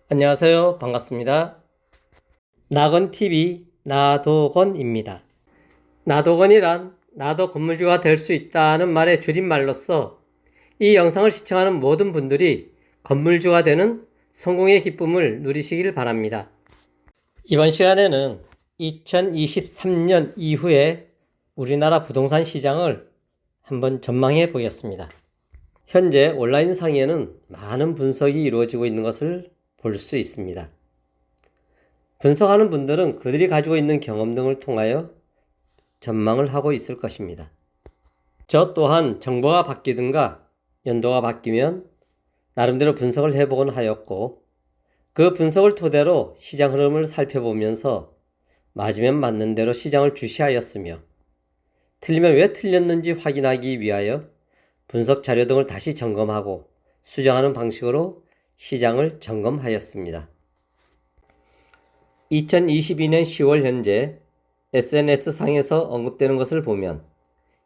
안녕하세요. 반갑습니다. 낙원TV 나도건입니다. 나도건이란 나도 건물주가 될 수 있다는 말의 줄임말로서 이 영상을 시청하는 모든 분들이 건물주가 되는 성공의 기쁨을 누리시길 바랍니다. 이번 시간에는 2023년 이후에 우리나라 부동산 시장을 한번 전망해 보겠습니다. 현재 온라인 상에는 많은 분석이 이루어지고 있는 것을 볼 수 있습니다. 분석하는 분들은 그들이 가지고 있는 경험 등을 통하여 전망을 하고 있을 것입니다. 저 또한 정보가 바뀌든가 연도가 바뀌면 나름대로 분석을 해보곤 하였고, 그 분석을 토대로 시장 흐름을 살펴보면서 맞으면 맞는 대로 시장을 주시하였으며, 틀리면 왜 틀렸는지 확인하기 위하여 분석 자료 등을 다시 점검하고 수정하는 방식으로 시장을 점검하였습니다. 2022년 10월 현재 SNS상에서 언급되는 것을 보면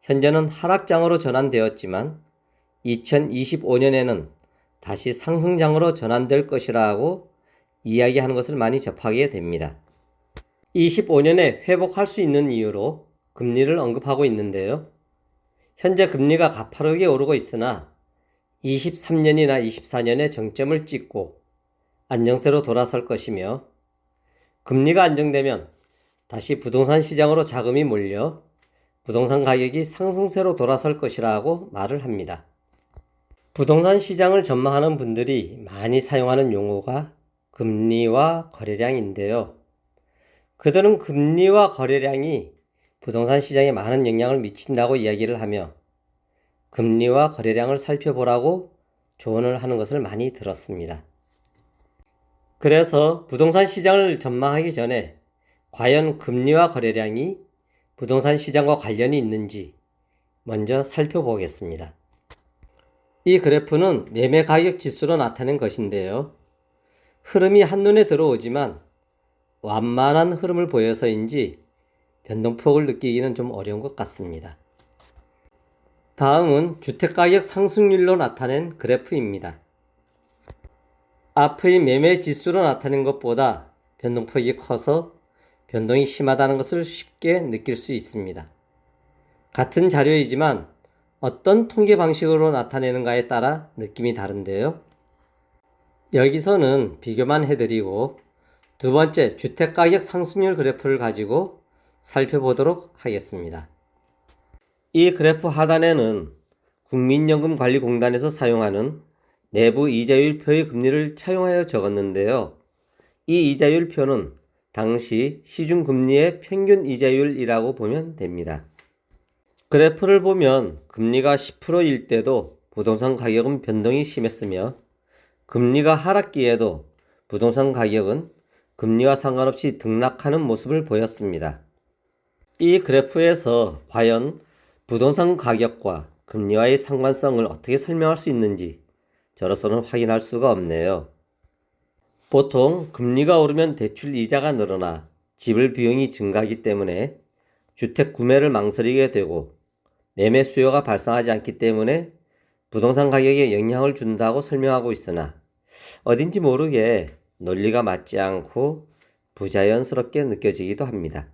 현재는 하락장으로 전환되었지만 2025년에는 다시 상승장으로 전환될 것이라고 이야기하는 것을 많이 접하게 됩니다. 25년에 회복할 수 있는 이유로 금리를 언급하고 있는데요. 현재 금리가 가파르게 오르고 있으나 23년이나 24년에 정점을 찍고 안정세로 돌아설 것이며, 금리가 안정되면 다시 부동산 시장으로 자금이 몰려 부동산 가격이 상승세로 돌아설 것이라고 말을 합니다. 부동산 시장을 전망하는 분들이 많이 사용하는 용어가 금리와 거래량인데요. 그들은 금리와 거래량이 부동산 시장에 많은 영향을 미친다고 이야기를 하며 금리와 거래량을 살펴보라고 조언을 하는 것을 많이 들었습니다. 그래서 부동산 시장을 전망하기 전에 과연 금리와 거래량이 부동산 시장과 관련이 있는지 먼저 살펴보겠습니다. 이 그래프는 매매 가격 지수로 나타낸 것인데요. 흐름이 한눈에 들어오지만 완만한 흐름을 보여서인지 변동폭을 느끼기는 좀 어려운 것 같습니다. 다음은 주택가격 상승률로 나타낸 그래프입니다. 앞의 매매 지수로 나타낸 것보다 변동폭이 커서 변동이 심하다는 것을 쉽게 느낄 수 있습니다. 같은 자료이지만 어떤 통계 방식으로 나타내는가에 따라 느낌이 다른데요. 여기서는 비교만 해드리고 두 번째 주택가격 상승률 그래프를 가지고 살펴보도록 하겠습니다. 이 그래프 하단에는 국민연금관리공단에서 사용하는 내부 이자율표의 금리를 차용하여 적었는데요. 이 이자율표는 당시 시중금리의 평균 이자율이라고 보면 됩니다. 그래프를 보면 금리가 10%일 때도 부동산 가격은 변동이 심했으며, 금리가 하락기에도 부동산 가격은 금리와 상관없이 등락하는 모습을 보였습니다. 이 그래프에서 과연 부동산 가격과 금리와의 상관성을 어떻게 설명할 수 있는지 저로서는 확인할 수가 없네요. 보통 금리가 오르면 대출 이자가 늘어나 지불 비용이 증가하기 때문에 주택 구매를 망설이게 되고 매매 수요가 발생하지 않기 때문에 부동산 가격에 영향을 준다고 설명하고 있으나, 어딘지 모르게 논리가 맞지 않고 부자연스럽게 느껴지기도 합니다.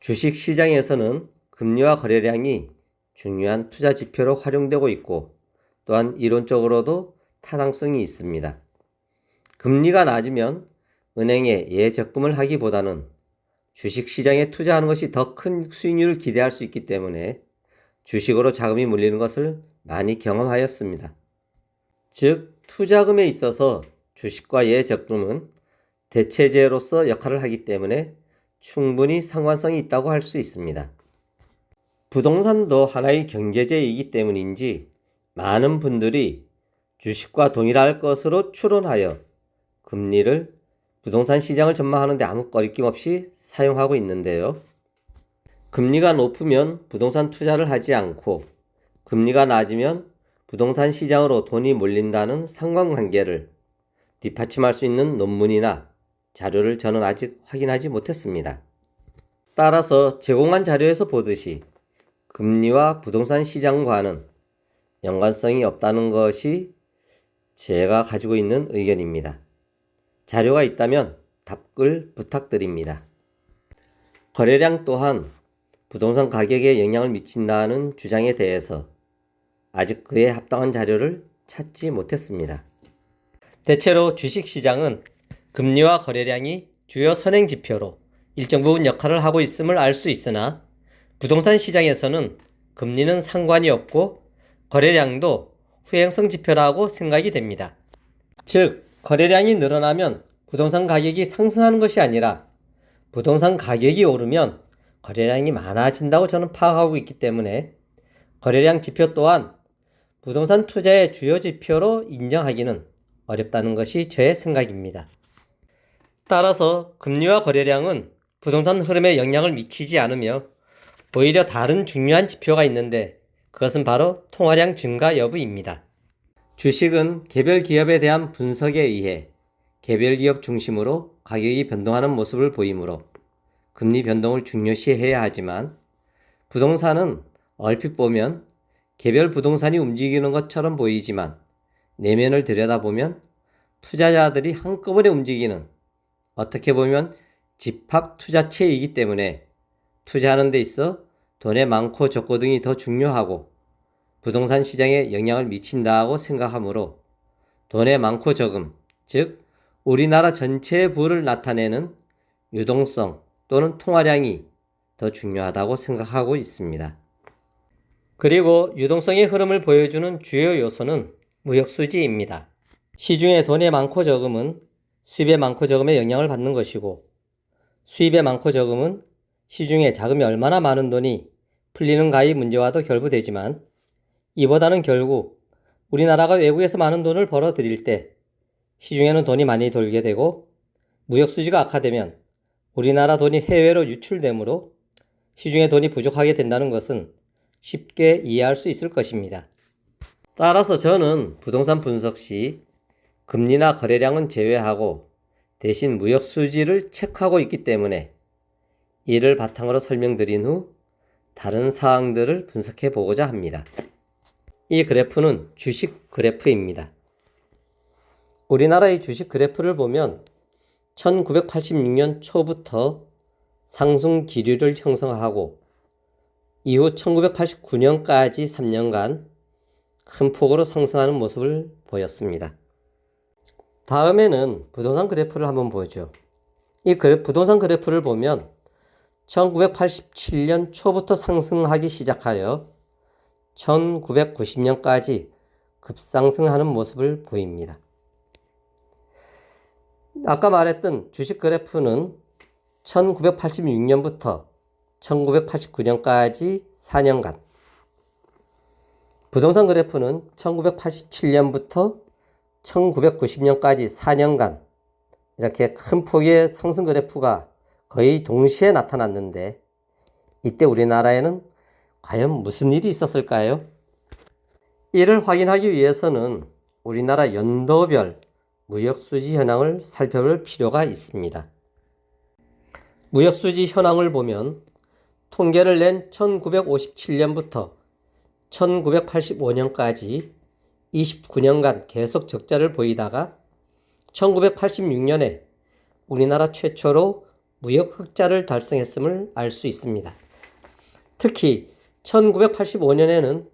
주식시장에서는 금리와 거래량이 중요한 투자 지표로 활용되고 있고, 또한 이론적으로도 타당성이 있습니다. 금리가 낮으면 은행에 예적금을 하기보다는 주식시장에 투자하는 것이 더 큰 수익률을 기대할 수 있기 때문에 주식으로 자금이 몰리는 것을 많이 경험하였습니다. 즉, 투자금에 있어서 주식과 예적금은 대체제로서 역할을 하기 때문에 충분히 상관성이 있다고 할 수 있습니다. 부동산도 하나의 경제제이기 때문인지 많은 분들이 주식과 동일할 것으로 추론하여 금리를 부동산 시장을 전망하는데 아무 거리낌 없이 사용하고 있는데요. 금리가 높으면 부동산 투자를 하지 않고 금리가 낮으면 부동산 시장으로 돈이 몰린다는 상관관계를 뒷받침할 수 있는 논문이나 자료를 저는 아직 확인하지 못했습니다. 따라서 제공한 자료에서 보듯이 금리와 부동산 시장과는 연관성이 없다는 것이 제가 가지고 있는 의견입니다. 자료가 있다면 답글 부탁드립니다. 거래량 또한 부동산 가격에 영향을 미친다는 주장에 대해서 아직 그에 합당한 자료를 찾지 못했습니다. 대체로 주식시장은 금리와 거래량이 주요 선행 지표로 일정 부분 역할을 하고 있음을 알 수 있으나 부동산 시장에서는 금리는 상관이 없고 거래량도 후행성 지표라고 생각이 됩니다. 즉, 거래량이 늘어나면 부동산 가격이 상승하는 것이 아니라 부동산 가격이 오르면 거래량이 많아진다고 저는 파악하고 있기 때문에 거래량 지표 또한 부동산 투자의 주요 지표로 인정하기는 어렵다는 것이 저의 생각입니다. 따라서 금리와 거래량은 부동산 흐름에 영향을 미치지 않으며 오히려 다른 중요한 지표가 있는데 그것은 바로 통화량 증가 여부입니다. 주식은 개별 기업에 대한 분석에 의해 개별 기업 중심으로 가격이 변동하는 모습을 보이므로 금리 변동을 중요시해야 하지만 부동산은 얼핏 보면 개별 부동산이 움직이는 것처럼 보이지만 내면을 들여다보면 투자자들이 한꺼번에 움직이는 어떻게 보면 집합 투자체이기 때문에 투자하는 데 있어 돈의 많고 적고 등이 더 중요하고 부동산 시장에 영향을 미친다고 생각하므로 돈의 많고 적음, 즉 우리나라 전체의 부를 나타내는 유동성 또는 통화량이 더 중요하다고 생각하고 있습니다. 그리고 유동성의 흐름을 보여주는 주요 요소는 무역수지입니다. 시중에 돈의 많고 적음은 수입의 많고 적음에 영향을 받는 것이고 수입의 많고 적음은 시중에 자금이 얼마나 많은 돈이 풀리는가의 문제와도 결부되지만 이보다는 결국 우리나라가 외국에서 많은 돈을 벌어들일 때 시중에는 돈이 많이 돌게 되고 무역수지가 악화되면 우리나라 돈이 해외로 유출되므로 시중에 돈이 부족하게 된다는 것은 쉽게 이해할 수 있을 것입니다. 따라서 저는 부동산 분석 시 금리나 거래량은 제외하고 대신 무역수지를 체크하고 있기 때문에 이를 바탕으로 설명드린 후 다른 사항들을 분석해 보고자 합니다. 이 그래프는 주식 그래프입니다. 우리나라의 주식 그래프를 보면 1986년 초부터 상승 기류를 형성하고 이후 1989년까지 3년간 큰 폭으로 상승하는 모습을 보였습니다. 다음에는 부동산 그래프를 한번 보죠. 이 부동산 그래프를 보면 1987년 초부터 상승하기 시작하여 1990년까지 급상승하는 모습을 보입니다. 아까 말했던 주식 그래프는 1986년부터 1989년까지 4년간, 부동산 그래프는 1987년부터 1990년까지 4년간 이렇게 큰 폭의 상승 그래프가 거의 동시에 나타났는데 이때 우리나라에는 과연 무슨 일이 있었을까요? 이를 확인하기 위해서는 우리나라 연도별 무역수지 현황을 살펴볼 필요가 있습니다. 무역수지 현황을 보면 통계를 낸 1957년부터 1985년까지 29년간 계속 적자를 보이다가 1986년에 우리나라 최초로 무역 흑자를 달성했음을 알 수 있습니다. 특히 1985년에는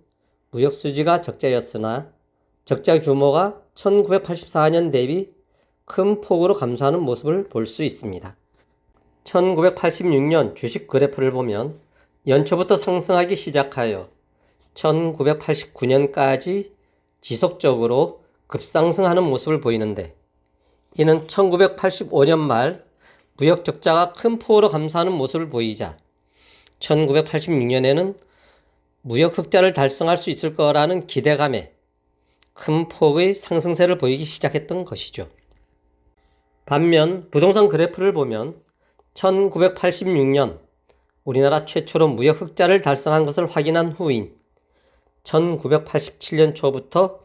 무역 수지가 적자였으나 적자 규모가 1984년 대비 큰 폭으로 감소하는 모습을 볼 수 있습니다. 1986년 주식 그래프를 보면 연초부터 상승하기 시작하여 1989년까지 지속적으로 급상승하는 모습을 보이는데 이는 1985년 말 무역 적자가 큰 폭으로 감소하는 모습을 보이자 1986년에는 무역 흑자를 달성할 수 있을 거라는 기대감에 큰 폭의 상승세를 보이기 시작했던 것이죠. 반면 부동산 그래프를 보면 1986년 우리나라 최초로 무역 흑자를 달성한 것을 확인한 후인 1987년 초부터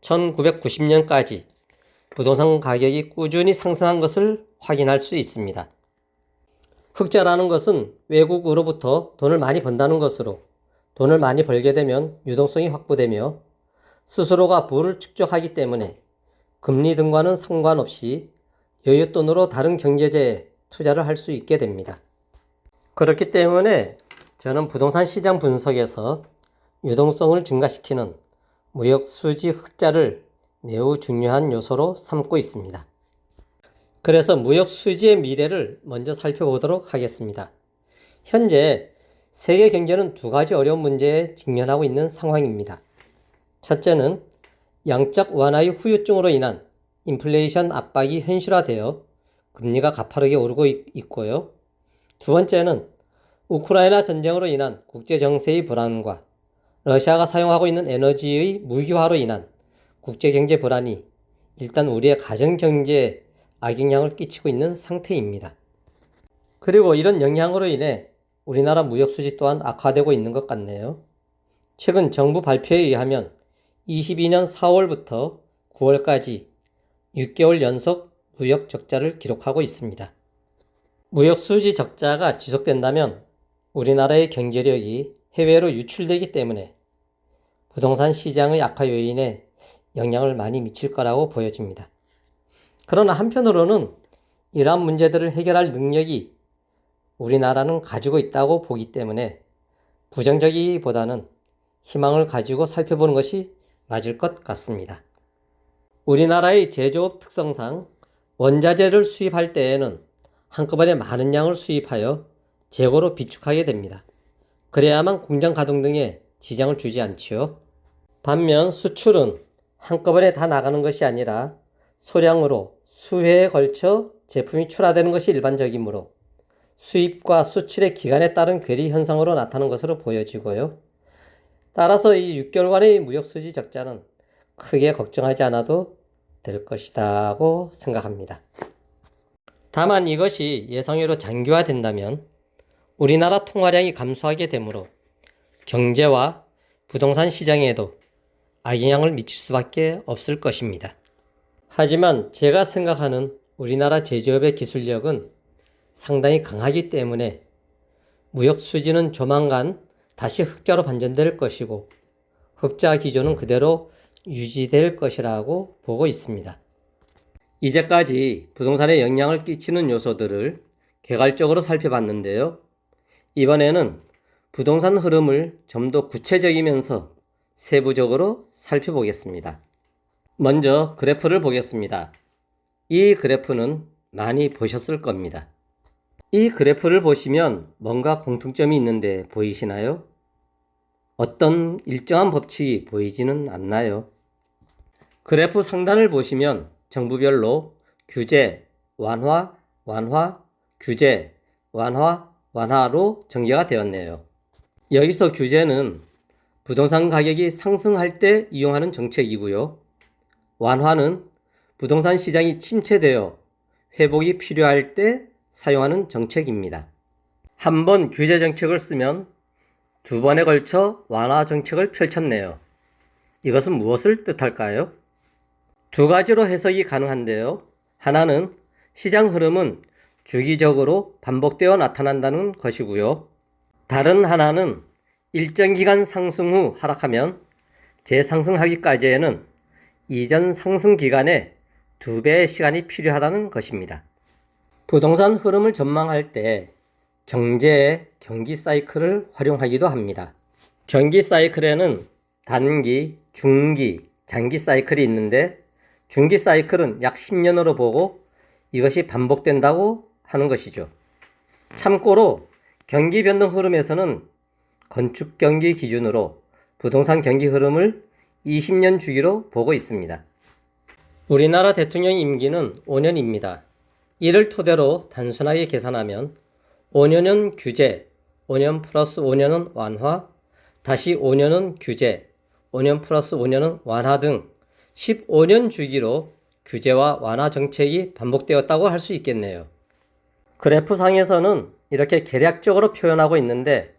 1990년까지 부동산 가격이 꾸준히 상승한 것을 확인할 수 있습니다. 흑자라는 것은 외국으로부터 돈을 많이 번다는 것으로 돈을 많이 벌게 되면 유동성이 확보되며 스스로가 부를 축적하기 때문에 금리 등과는 상관없이 여윳돈으로 다른 경제재에 투자를 할 수 있게 됩니다. 그렇기 때문에 저는 부동산 시장 분석에서 유동성을 증가시키는 무역 수지 흑자를 매우 중요한 요소로 삼고 있습니다. 그래서 무역 수지의 미래를 먼저 살펴보도록 하겠습니다. 현재 세계 경제는 두 가지 어려운 문제에 직면하고 있는 상황입니다. 첫째는 양적 완화의 후유증으로 인한 인플레이션 압박이 현실화되어 금리가 가파르게 오르고 있고요. 두 번째는 우크라이나 전쟁으로 인한 국제 정세의 불안과 러시아가 사용하고 있는 에너지의 무기화로 인한 국제 경제 불안이 일단 우리의 가정 경제에 악영향을 끼치고 있는 상태입니다. 그리고 이런 영향으로 인해 우리나라 무역 수지 또한 악화되고 있는 것 같네요. 최근 정부 발표에 의하면 22년 4월부터 9월까지 6개월 연속 무역 적자를 기록하고 있습니다. 무역 수지 적자가 지속된다면 우리나라의 경제력이 해외로 유출되기 때문에 부동산 시장의 악화 요인에 영향을 많이 미칠 거라고 보여집니다. 그러나 한편으로는 이러한 문제들을 해결할 능력이 우리나라는 가지고 있다고 보기 때문에 부정적이보다는 희망을 가지고 살펴보는 것이 맞을 것 같습니다. 우리나라의 제조업 특성상 원자재를 수입할 때에는 한꺼번에 많은 양을 수입하여 재고로 비축하게 됩니다. 그래야만 공장 가동 등에 지장을 주지 않지요. 반면 수출은 한꺼번에 다 나가는 것이 아니라 소량으로 수회에 걸쳐 제품이 출하되는 것이 일반적이므로 수입과 수출의 기간에 따른 괴리 현상으로 나타나는 것으로 보여지고요. 따라서 이 6개월간의 무역수지 적자는 크게 걱정하지 않아도 될 것이라고 생각합니다. 다만 이것이 예상외로 장기화된다면 우리나라 통화량이 감소하게 되므로 경제와 부동산 시장에도 악영향을 미칠 수밖에 없을 것입니다. 하지만 제가 생각하는 우리나라 제조업의 기술력은 상당히 강하기 때문에 무역 수지는 조만간 다시 흑자로 반전될 것이고 흑자 기조는 그대로 유지될 것이라고 보고 있습니다. 이제까지 부동산에 영향을 끼치는 요소들을 개괄적으로 살펴봤는데요. 이번에는 부동산 흐름을 좀 더 구체적이면서 세부적으로 살펴보겠습니다. 먼저 그래프를 보겠습니다. 이 그래프는 많이 보셨을 겁니다. 이 그래프를 보시면 뭔가 공통점이 있는데 보이시나요? 어떤 일정한 법칙이 보이지는 않나요? 그래프 상단을 보시면 정부별로 규제, 완화, 완화, 규제, 완화, 완화로 전개가 되었네요. 여기서 규제는 부동산 가격이 상승할 때 이용하는 정책이고요. 완화는 부동산 시장이 침체되어 회복이 필요할 때 사용하는 정책입니다. 한 번 규제 정책을 쓰면 두 번에 걸쳐 완화 정책을 펼쳤네요. 이것은 무엇을 뜻할까요? 두 가지로 해석이 가능한데요. 하나는 시장 흐름은 주기적으로 반복되어 나타난다는 것이고요. 다른 하나는 일정 기간 상승 후 하락하면 재상승하기까지에는 이전 상승 기간의 2배의 시간이 필요하다는 것입니다. 부동산 흐름을 전망할 때 경제의 경기 사이클을 활용하기도 합니다. 경기 사이클에는 단기, 중기, 장기 사이클이 있는데 중기 사이클은 약 10년으로 보고 이것이 반복된다고 하는 것이죠. 참고로 경기 변동 흐름에서는 건축 경기 기준으로 부동산 경기 흐름을 20년 주기로 보고 있습니다. 우리나라 대통령 임기는 5년입니다. 이를 토대로 단순하게 계산하면 5년은 규제, 5년 플러스 5년은 완화, 다시 5년은 규제, 5년 플러스 5년은 완화 등 15년 주기로 규제와 완화 정책이 반복되었다고 할 수 있겠네요. 그래프상에서는 이렇게 계략적으로 표현하고 있는데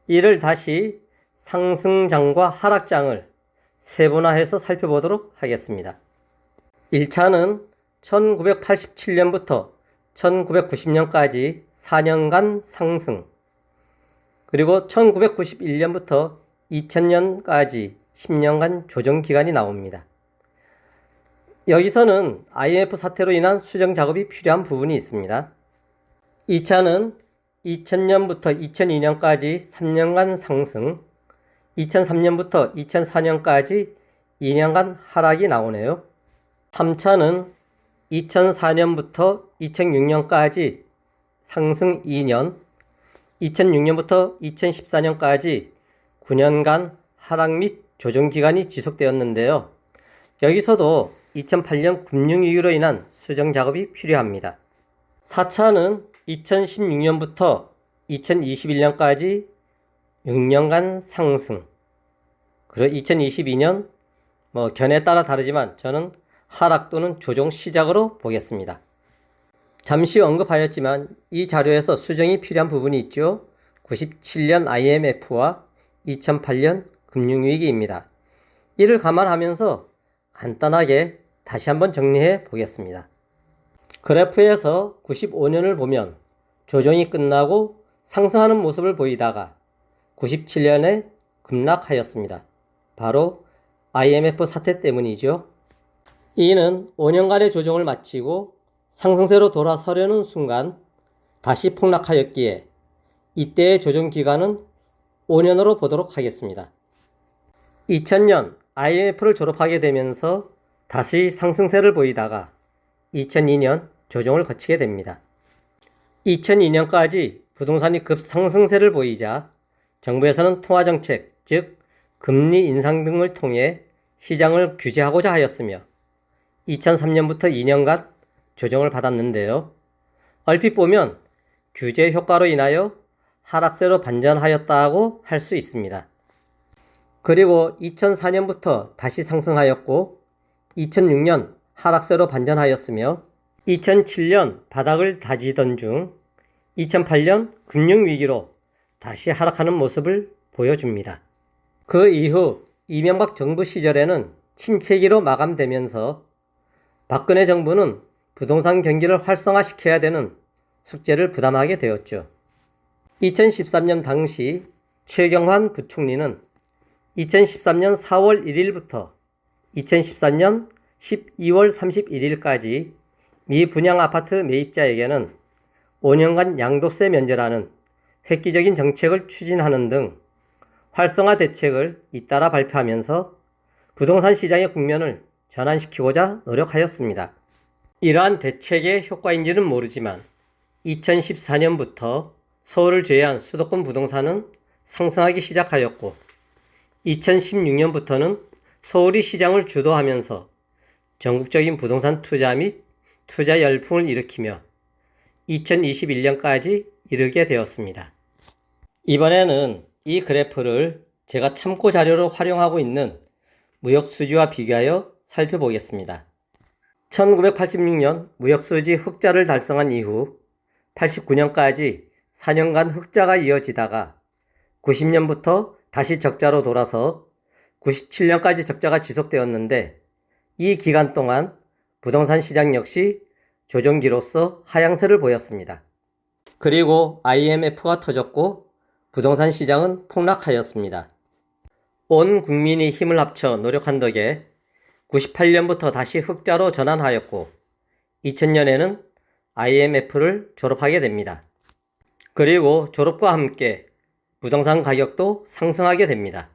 이를 다시 상승장과 하락장을 세분화해서 살펴보도록 하겠습니다. 1차는 1987년부터 1990년까지 4년간 상승, 그리고 1991년부터 2000년까지 10년간 조정 기간이 나옵니다. 여기서는 IMF 사태로 인한 수정 작업이 필요한 부분이 있습니다. 2차는 2000년부터 2002년까지 3년간 상승, 2003년부터 2004년까지 2년간 하락이 나오네요. 3차는 2004년부터 2006년까지 상승 2년, 2006년부터 2014년까지 9년간 하락 및 조정 기간이 지속되었는데요. 여기서도 2008년 금융위기로 인한 수정 작업이 필요합니다. 4차는 2016년부터 2021년까지 6년간 상승, 그리고 2022년 견해에 따라 다르지만 저는 하락 또는 조정 시작으로 보겠습니다. 잠시 언급하였지만 이 자료에서 수정이 필요한 부분이 있죠. 97년 IMF와 2008년 금융위기입니다. 이를 감안하면서 간단하게 다시 한번 정리해 보겠습니다. 그래프에서 95년을 보면 조정이 끝나고 상승하는 모습을 보이다가 97년에 급락하였습니다. 바로 IMF 사태 때문이죠. 이는 5년간의 조정을 마치고 상승세로 돌아서려는 순간 다시 폭락하였기에 이때의 조정 기간은 5년으로 보도록 하겠습니다. 2000년 IMF를 졸업하게 되면서 다시 상승세를 보이다가 2002년 조정을 거치게 됩니다. 2002년까지 부동산이 급상승세를 보이자 정부에서는 통화정책, 즉 금리 인상 등을 통해 시장을 규제하고자 하였으며 2003년부터 2년간 조정을 받았는데요. 얼핏 보면 규제 효과로 인하여 하락세로 반전하였다고 할 수 있습니다. 그리고 2004년부터 다시 상승하였고 2006년 하락세로 반전하였으며 2007년 바닥을 다지던 중 2008년 금융위기로 다시 하락하는 모습을 보여줍니다. 그 이후 이명박 정부 시절에는 침체기로 마감되면서 박근혜 정부는 부동산 경기를 활성화시켜야 되는 숙제를 부담하게 되었죠. 2013년 당시 최경환 부총리는 2013년 4월 1일부터 2014년 12월 31일까지 미분양 아파트 매입자에게는 5년간 양도세 면제라는 획기적인 정책을 추진하는 등 활성화 대책을 잇따라 발표하면서 부동산 시장의 국면을 전환시키고자 노력하였습니다. 이러한 대책의 효과인지는 모르지만 2014년부터 서울을 제외한 수도권 부동산은 상승하기 시작하였고 2016년부터는 서울이 시장을 주도하면서 전국적인 부동산 투자 및 투자 열풍을 일으키며 2021년까지 이르게 되었습니다. 이번에는 이 그래프를 제가 참고 자료로 활용하고 있는 무역수지와 비교하여 살펴보겠습니다. 1986년 무역수지 흑자를 달성한 이후 89년까지 4년간 흑자가 이어지다가 90년부터 다시 적자로 돌아서 97년까지 적자가 지속되었는데 이 기간 동안 부동산 시장 역시 조정기로서 하향세를 보였습니다. 그리고 IMF가 터졌고 부동산 시장은 폭락하였습니다. 온 국민이 힘을 합쳐 노력한 덕에 98년부터 다시 흑자로 전환하였고 2000년에는 IMF를 졸업하게 됩니다. 그리고 졸업과 함께 부동산 가격도 상승하게 됩니다.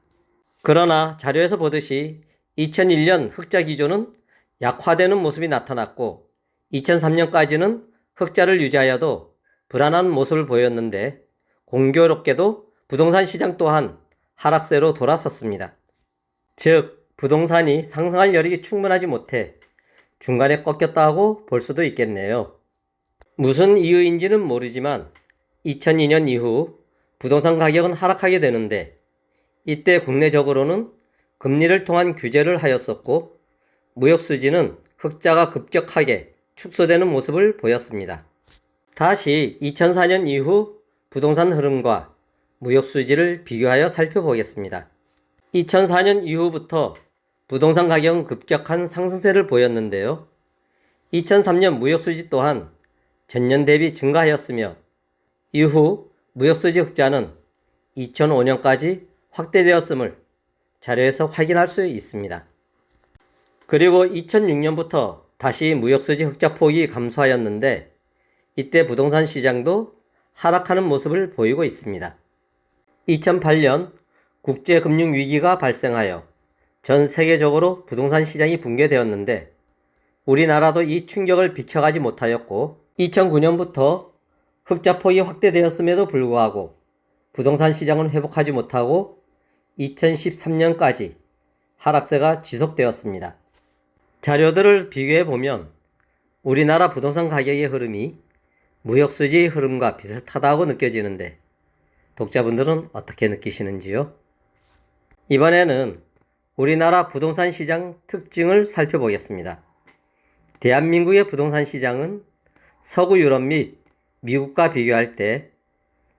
그러나 자료에서 보듯이 2001년 흑자 기조는 약화되는 모습이 나타났고 2003년까지는 흑자를 유지하여도 불안한 모습을 보였는데 공교롭게도 부동산 시장 또한 하락세로 돌아섰습니다. 즉 부동산이 상승할 여력이 충분하지 못해 중간에 꺾였다고 볼 수도 있겠네요. 무슨 이유인지는 모르지만 2002년 이후 부동산 가격은 하락하게 되는데 이때 국내적으로는 금리를 통한 규제를 하였었고 무역수지는 흑자가 급격하게 축소되는 모습을 보였습니다. 다시 2004년 이후 부동산 흐름과 무역수지를 비교하여 살펴보겠습니다. 2004년 이후부터 부동산 가격은 급격한 상승세를 보였는데요. 2003년 무역수지 또한 전년 대비 증가하였으며 이후 무역수지 흑자는 2005년까지 확대되었음을 자료에서 확인할 수 있습니다. 그리고 2006년부터 다시 무역수지 흑자 폭이 감소하였는데 이때 부동산 시장도 하락하는 모습을 보이고 있습니다. 2008년 국제금융위기가 발생하여 전 세계적으로 부동산 시장이 붕괴되었는데 우리나라도 이 충격을 비켜가지 못하였고 2009년부터 흑자폭이 확대되었음에도 불구하고 부동산 시장은 회복하지 못하고 2013년까지 하락세가 지속되었습니다. 자료들을 비교해 보면 우리나라 부동산 가격의 흐름이 무역수지의 흐름과 비슷하다고 느껴지는데 독자분들은 어떻게 느끼시는지요? 이번에는 우리나라 부동산 시장 특징을 살펴보겠습니다. 대한민국의 부동산 시장은 서구 유럽 및 미국과 비교할 때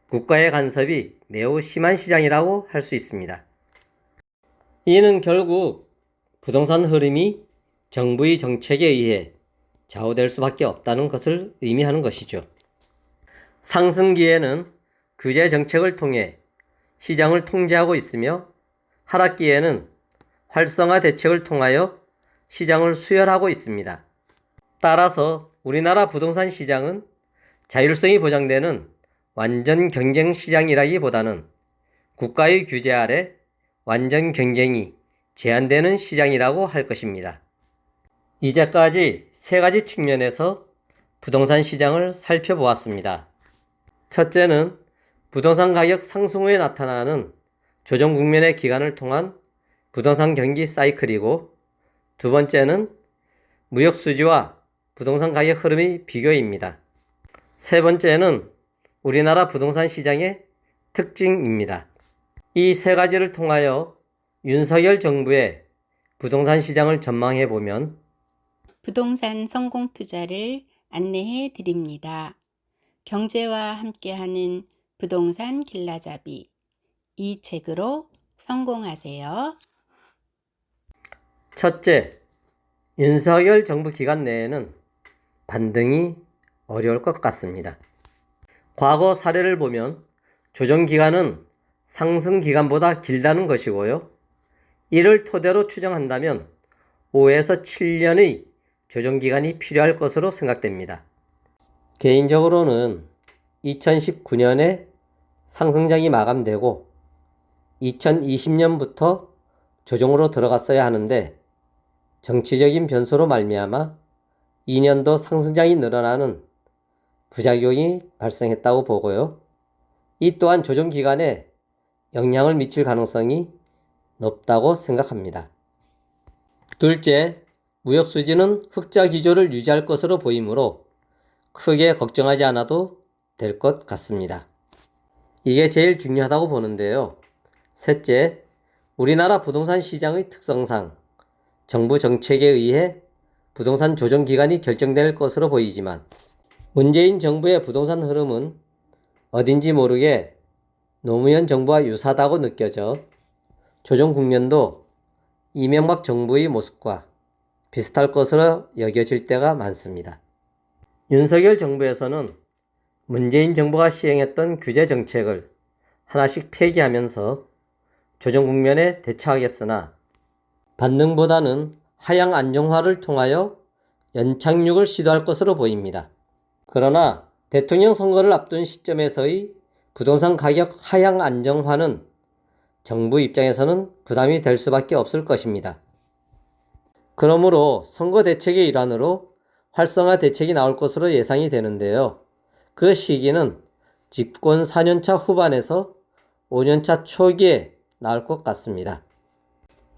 국가의 간섭이 매우 심한 시장이라고 할 수 있습니다. 이는 결국 부동산 흐름이 정부의 정책에 의해 좌우될 수밖에 없다는 것을 의미하는 것이죠. 상승기에는 규제 정책을 통해 시장을 통제하고 있으며 하락기에는 활성화 대책을 통하여 시장을 수혈하고 있습니다. 따라서 우리나라 부동산 시장은 자율성이 보장되는 완전 경쟁 시장이라기보다는 국가의 규제 아래 완전 경쟁이 제한되는 시장이라고 할 것입니다. 이제까지 세 가지 측면에서 부동산 시장을 살펴보았습니다. 첫째는 부동산 가격 상승 후에 나타나는 조정 국면의 기간을 통한 부동산 경기 사이클이고, 두 번째는 무역 수지와 부동산 가격 흐름의 비교입니다. 세 번째는 우리나라 부동산 시장의 특징입니다. 이 세 가지를 통하여 윤석열 정부의 부동산 시장을 전망해 보면 부동산 성공 투자를 안내해 드립니다. 경제와 함께하는 부동산 길라잡이, 이 책으로 성공하세요. 첫째, 윤석열 정부 기간 내에는 반등이 어려울 것 같습니다. 과거 사례를 보면 조정 기간은 상승 기간보다 길다는 것이고요. 이를 토대로 추정한다면 5에서 7년의 조정 기간이 필요할 것으로 생각됩니다. 개인적으로는 2019년에 상승장이 마감되고 2020년부터 조정으로 들어갔어야 하는데 정치적인 변수로 말미암아 2년도 상승장이 늘어나는 부작용이 발생했다고 보고요. 이 또한 조정 기간에 영향을 미칠 가능성이 높다고 생각합니다. 둘째, 무역 수지는 흑자 기조를 유지할 것으로 보이므로 크게 걱정하지 않아도 될 것 같습니다. 이게 제일 중요하다고 보는데요. 셋째, 우리나라 부동산 시장의 특성상 정부 정책에 의해 부동산 조정 기간이 결정될 것으로 보이지만 문재인 정부의 부동산 흐름은 어딘지 모르게 노무현 정부와 유사하다고 느껴져 조정 국면도 이명박 정부의 모습과 비슷할 것으로 여겨질 때가 많습니다. 윤석열 정부에서는 문재인 정부가 시행했던 규제 정책을 하나씩 폐기하면서 조정 국면에 대처하겠으나 반등보다는 하향 안정화를 통하여 연착륙을 시도할 것으로 보입니다. 그러나 대통령 선거를 앞둔 시점에서의 부동산 가격 하향 안정화는 정부 입장에서는 부담이 될 수밖에 없을 것입니다. 그러므로 선거 대책의 일환으로 활성화 대책이 나올 것으로 예상이 되는데요. 그 시기는 집권 4년차 후반에서 5년차 초기에 나올 것 같습니다.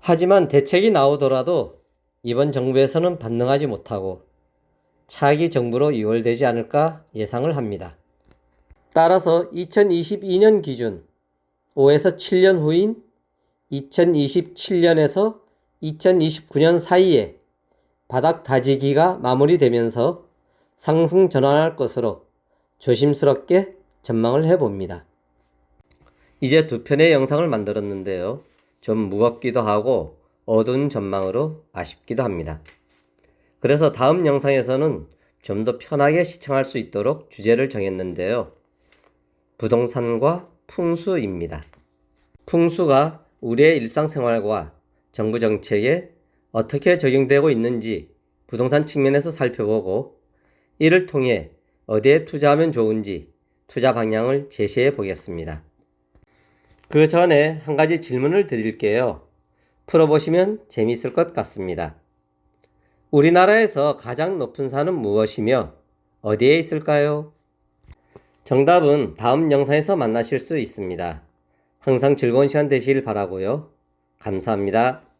하지만 대책이 나오더라도 이번 정부에서는 반등하지 못하고 차기 정부로 이월되지 않을까 예상을 합니다. 따라서 2022년 기준 5에서 7년 후인 2027년에서 2029년 사이에 바닥 다지기가 마무리되면서 상승 전환할 것으로 조심스럽게 전망을 해봅니다. 이제 두 편의 영상을 만들었는데요. 좀 무겁기도 하고 어두운 전망으로 아쉽기도 합니다. 그래서 다음 영상에서는 좀 더 편하게 시청할 수 있도록 주제를 정했는데요. 부동산과 풍수입니다. 풍수가 우리의 일상생활과 정부 정책에 어떻게 적용되고 있는지 부동산 측면에서 살펴보고 이를 통해 어디에 투자하면 좋은지 투자 방향을 제시해 보겠습니다. 그 전에 한 가지 질문을 드릴게요. 풀어보시면 재미있을 것 같습니다. 우리나라에서 가장 높은 산은 무엇이며 어디에 있을까요? 정답은 다음 영상에서 만나실 수 있습니다. 항상 즐거운 시간 되시길 바라고요. 감사합니다.